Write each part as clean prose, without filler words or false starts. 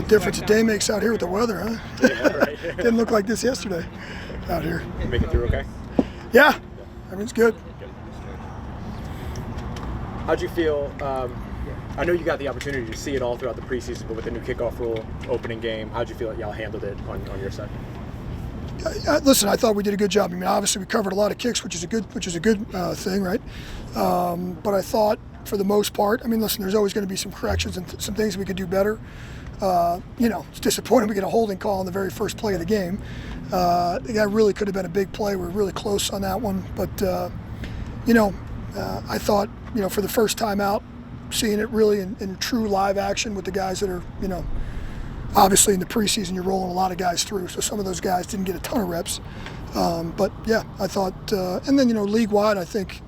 What a difference a day makes out here with the weather, huh? Yeah, right. Didn't look like this yesterday out here. You make it through okay? Yeah, everything's good. How'd you feel? I know you got the opportunity to see it all throughout the preseason, but with the new kickoff rule, opening game, how'd you feel that y'all handled it on your side? Listen, I thought we did a good job. I mean, obviously we covered a lot of kicks, which is a good thing, right? But I thought, for the most part, I mean, listen, there's always going to be some corrections and some things we could do better. It's disappointing we get a holding call on the very first play of the game. That really could have been a big play. We were really close on that one. But, I thought, for the first time out, seeing it really in true live action with the guys that are, obviously in the preseason you're rolling a lot of guys through. So some of those guys didn't get a ton of reps. But, yeah, I thought, and then, league-wide, I think,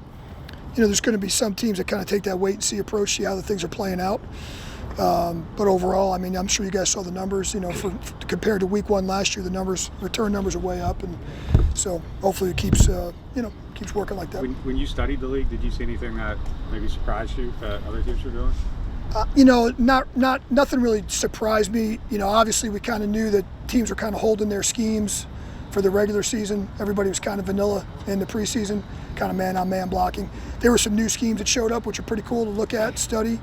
there's going to be some teams that kind of take that wait-and-see approach, see how the things are playing out. But overall, I mean, I'm sure you guys saw the numbers. For compared to week 1 last year, the return numbers are way up, and so hopefully it keeps working like that. When you studied the league, did you see anything that maybe surprised you that other teams were doing? Nothing really surprised me. Obviously we kind of knew that teams were kind of holding their schemes for the regular season. Everybody was kind of vanilla in the preseason, kind of man-on-man blocking. There were some new schemes that showed up, which are pretty cool to look at, study,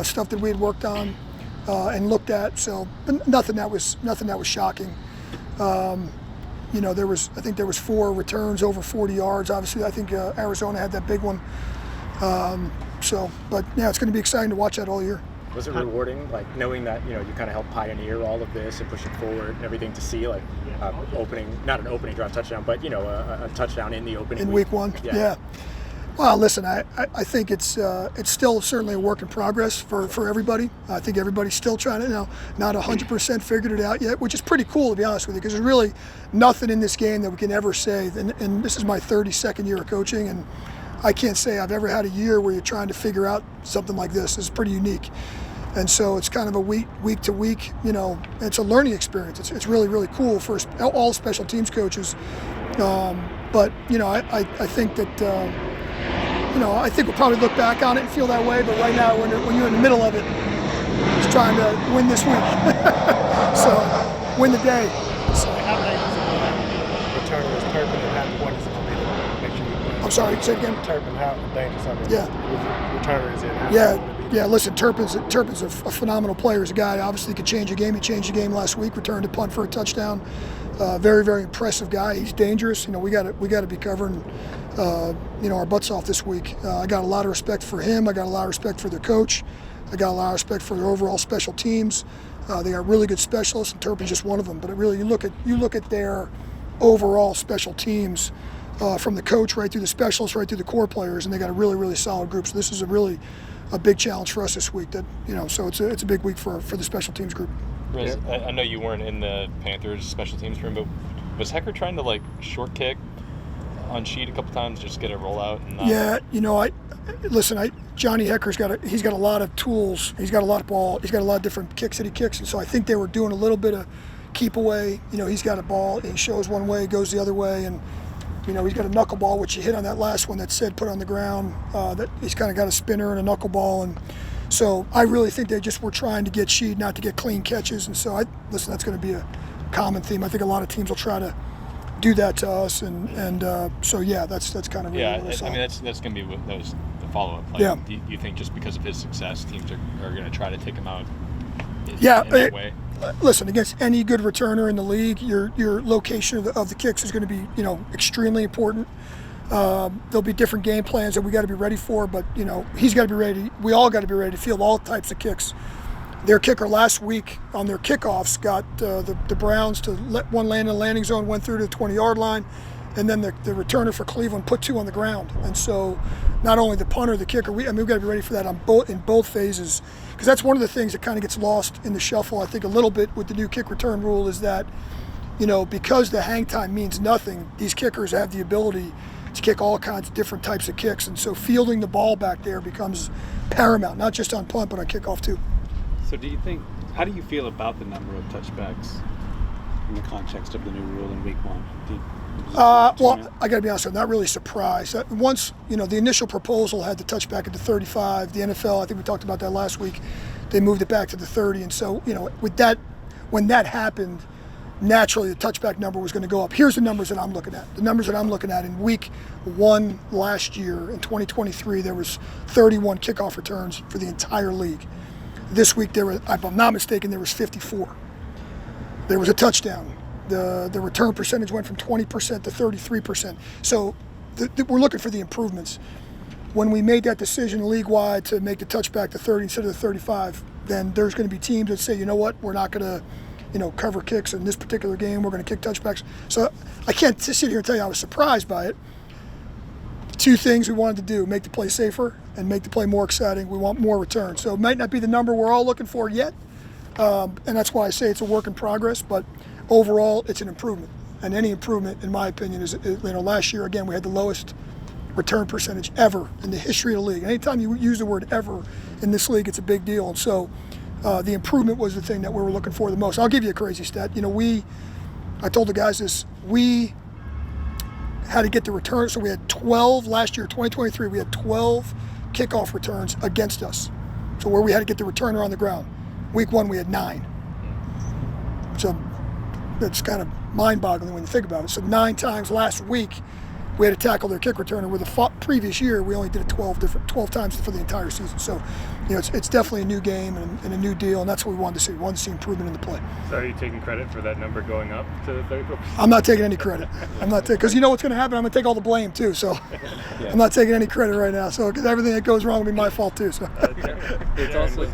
stuff that we had worked on and looked at. So, but nothing that was shocking. I think there was 4 returns over 40 yards. Obviously, I think Arizona had that big one. But yeah, it's going to be exciting to watch that all year. Was it rewarding, like knowing that you kind of helped pioneer all of this and push it forward and everything to see not an opening drive touchdown, but a touchdown in the opening in week 1? Yeah. Well, listen, I think it's still certainly a work in progress for everybody. I think everybody's still trying to, not 100% figured it out yet, which is pretty cool, to be honest with you, because there's really nothing in this game that we can ever say. And this is my 32nd year of coaching, and I can't say I've ever had a year where you're trying to figure out something like this. It's pretty unique. And so it's kind of a week to week, it's a learning experience. It's really, really cool for all special teams coaches. But, I think that, I think we'll probably look back on it and feel that way. But right now, when you're in the middle of it, it's trying to win this week. So, win the day. So. Returners, Turpin, and how important is it for me to make sure you play? I'm sorry, say it again. Turpin, how dangerous are they? Yeah. Returners in. Yeah. Listen, Turpin's a phenomenal player. He's a guy obviously could change a game. He changed the game last week. Returned a punt for a touchdown. Very, very impressive guy. He's dangerous. We got to be covering, our butts off this week. I got a lot of respect for him. I got a lot of respect for their coach. I got a lot of respect for their overall special teams. They got really good specialists, and Turpin's just one of them. But really, you look at their overall special teams, from the coach right through the specialists, right through the core players, and they got a really, really solid group. So this is a big challenge for us this week. So it's a big week for the special teams group. Riz, I know you weren't in the Panthers special teams room, but was Hecker trying to short kick on sheet a couple times, just get a rollout? Yeah, Johnny Hecker's got a lot of tools. He's got a lot of ball. He's got a lot of different kicks that he kicks, and so I think they were doing a little bit of keep away. He's got a ball. He shows one way, goes the other way, and he's got a knuckleball, which he hit on that last one that said put on the ground. That he's kind of got a spinner and a knuckleball, and so I really think they just were trying to get Sheed, not to get clean catches. And so that's going to be a common theme. I think a lot of teams will try to do that to us, and so yeah, that's kind of really that's going to be the follow-up. Do you think just because of his success, teams are going to try to take him out? In that way? Listen, against any good returner in the league, your location of the kicks is going to be extremely important. There'll be different game plans that we got to be ready for, but he's got to be ready. We all got to be ready to field all types of kicks. Their kicker last week on their kickoffs got the Browns to let one land in the landing zone, went through to the 20-yard line, and then the returner for Cleveland put 2 on the ground. And so not only the punter, the kicker, we've got to be ready for that in both phases, because that's one of the things that kind of gets lost in the shuffle, I think, a little bit with the new kick return rule, is that because the hang time means nothing, these kickers have the ability to kick all kinds of different types of kicks, and so fielding the ball back there becomes paramount, not just on punt but on kickoff too. So how do you feel about the number of touchbacks in the context of the new rule in week 1? Well, I got to be honest, I'm not really surprised. Once, the initial proposal had the touchback at the 35. The NFL, I think we talked about that last week, they moved it back to the 30. And so, with that, when that happened, naturally the touchback number was going to go up. Here's the numbers that I'm looking at. The numbers that I'm looking at in week 1 last year, in 2023, there was 31 kickoff returns for the entire league. This week, if I'm not mistaken, there was 54. There was a touchdown. The return percentage went from 20% to 33%. So we're looking for the improvements. When we made that decision league-wide to make the touchback to 30 instead of the 35, then there's going to be teams that say, you know what, we're not going to cover kicks in this particular game. We're going to kick touchbacks. So I can't sit here and tell you I was surprised by it. Two things we wanted to do: make the play safer and make the play more exciting. We want more returns. So it might not be the number we're all looking for yet, and that's why I say it's a work in progress. But overall, it's an improvement. And any improvement, in my opinion, is last year again we had the lowest return percentage ever in the history of the league. Anytime you use the word ever in this league, it's a big deal. And so the improvement was the thing that we were looking for the most. I'll give you a crazy stat. I told the guys this, we had to get the return. So we had 12 last year, 2023, we had 12 kickoff returns against us. So where we had to get the returner on the ground. Week 1, we had 9. So that's kind of mind-boggling when you think about it. So 9 times last week, we had to tackle their kick returner. Where the previous year, we only did it 12 times for the entire season. So, it's definitely a new game and a new deal, and that's what we wanted to see. We wanted to see improvement in the play. So are you taking credit for that number going up to the 30%? I'm not taking any credit. I'm not because you know what's going to happen. I'm going to take all the blame too. So I'm not taking any credit right now. So because everything that goes wrong will be my fault too. So it's also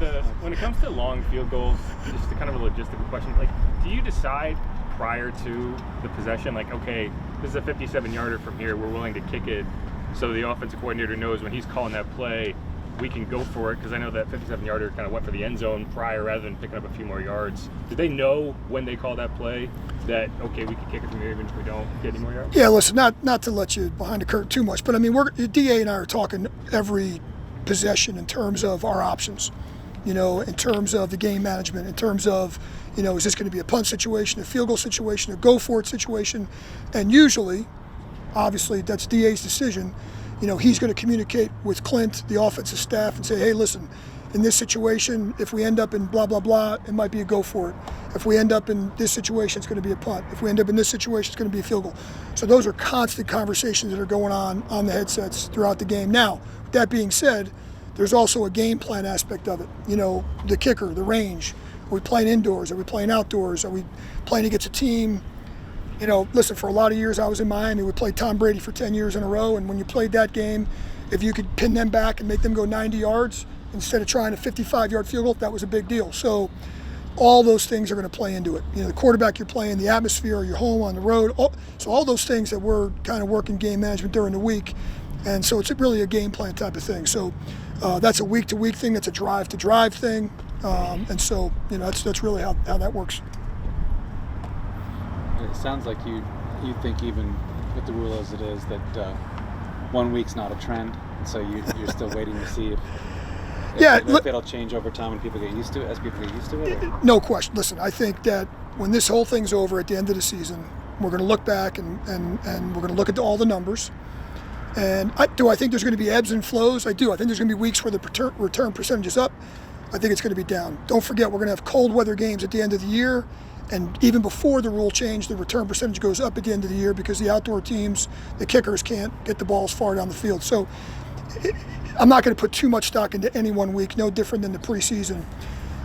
when it comes to long field goals, just a kind of a logistical question. Like, do you decide prior to the possession, like, okay, this is a 57-yarder from here, we're willing to kick it, so the offensive coordinator knows when he's calling that play, we can go for it, because I know that 57-yarder kind of went for the end zone prior rather than picking up a few more yards. Did they know when they call that play that, okay, we can kick it from here even if we don't get any more yards? Yeah, listen, not to let you behind the curtain too much, but I mean, DA and I are talking every possession in terms of our options, in terms of the game management, in terms of, is this going to be a punt situation, a field goal situation, a go-for-it situation? And usually, obviously, that's DA's decision. He's going to communicate with Clint, the offensive staff, and say, hey, listen, in this situation, if we end up in blah, blah, blah, it might be a go-for-it. If we end up in this situation, it's going to be a punt. If we end up in this situation, it's going to be a field goal. So those are constant conversations that are going on the headsets throughout the game. Now, with that being said, there's also a game plan aspect of it. The kicker, the range. Are we playing indoors? Are we playing outdoors? Are we playing against a team? Listen, for a lot of years I was in Miami. We played Tom Brady for 10 years in a row, and when you played that game, if you could pin them back and make them go 90 yards instead of trying a 55-yard field goal, that was a big deal. So all those things are going to play into it. The quarterback you're playing, the atmosphere, your home, on the road. So all those things that we're kind of working game management during the week, and so it's really a game plan type of thing. So that's a week-to-week thing. That's a drive-to-drive thing. And so, that's really how that works. It sounds like you think even with the rule as it is that 1 week's not a trend, and so you're still waiting to see if it'll change over time when people get used to it, as people get used to it? Or? No question. Listen, I think that when this whole thing's over at the end of the season, we're going to look back and we're going to look at all the numbers. And do I think there's going to be ebbs and flows? I do. I think there's going to be weeks where the return percentage is up. I think it's going to be down. Don't forget, we're going to have cold weather games at the end of the year. And even before the rule change, the return percentage goes up at the end of the year because the outdoor teams, the kickers, can't get the balls far down the field. So I'm not going to put too much stock into any 1 week, no different than the preseason.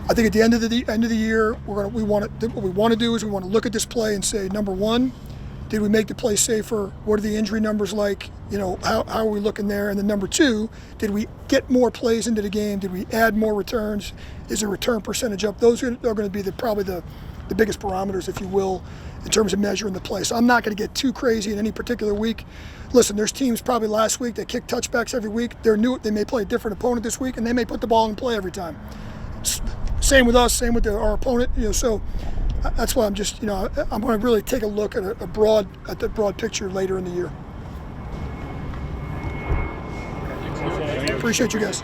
I think at the end of the year, what we want to do is we want to look at this play and say, number one, did we make the play safer? What are the injury numbers like? How are we looking there? And then number two, did we get more plays into the game? Did we add more returns? Is the return percentage up? Those are going to be probably the biggest barometers, if you will, in terms of measuring the play. So I'm not going to get too crazy in any particular week. Listen, there's teams probably last week that kicked touchbacks every week. They're new. They may play a different opponent this week, and they may put the ball in play every time. Same with us. Same with our opponent. So that's why I'm just, I'm going to really take a look at the broad picture later in the year. Appreciate you guys.